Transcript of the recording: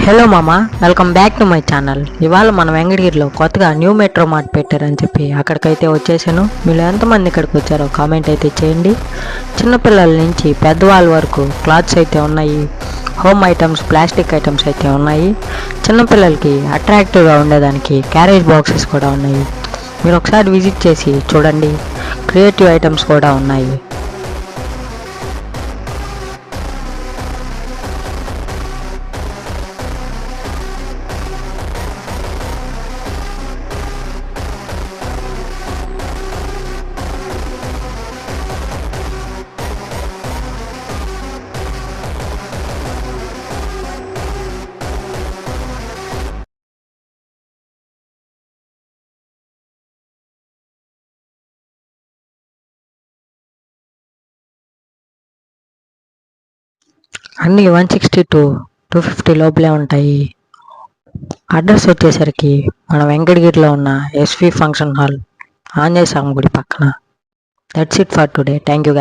Hello మామా, welcome back to my channel. ఇవాళ మన వెంకటగిరిలో కొత్తగా న్యూ మెట్రో మార్ట్ పెట్టారని చెప్పి అక్కడికైతే వచ్చేసాను. మీరు ఎంతమంది ఇక్కడికి వచ్చారో కామెంట్ అయితే చేయండి. చిన్నపిల్లల నుంచి పెద్దవాళ్ళ వరకు క్లాత్స్ అయితే ఉన్నాయి, హోమ్ ఐటమ్స్, ప్లాస్టిక్ ఐటమ్స్ అయితే ఉన్నాయి. చిన్నపిల్లలకి అట్రాక్టివ్గా ఉండేదానికి క్యారేజ్ బాక్సెస్ కూడా ఉన్నాయి. మీరు ఒకసారి విజిట్ చేసి చూడండి. క్రియేటివ్ ఐటమ్స్ కూడా ఉన్నాయి. అన్నీ 160 to 250 లోపలే ఉంటాయి. అడ్రస్ వచ్చేసరికి మన వెంకటగిరిలో ఉన్న ఎస్వి ఫంక్షన్ హాల్, ఆంజనేయ స్వామి గుడి పక్కన. That's it for today. Thank you.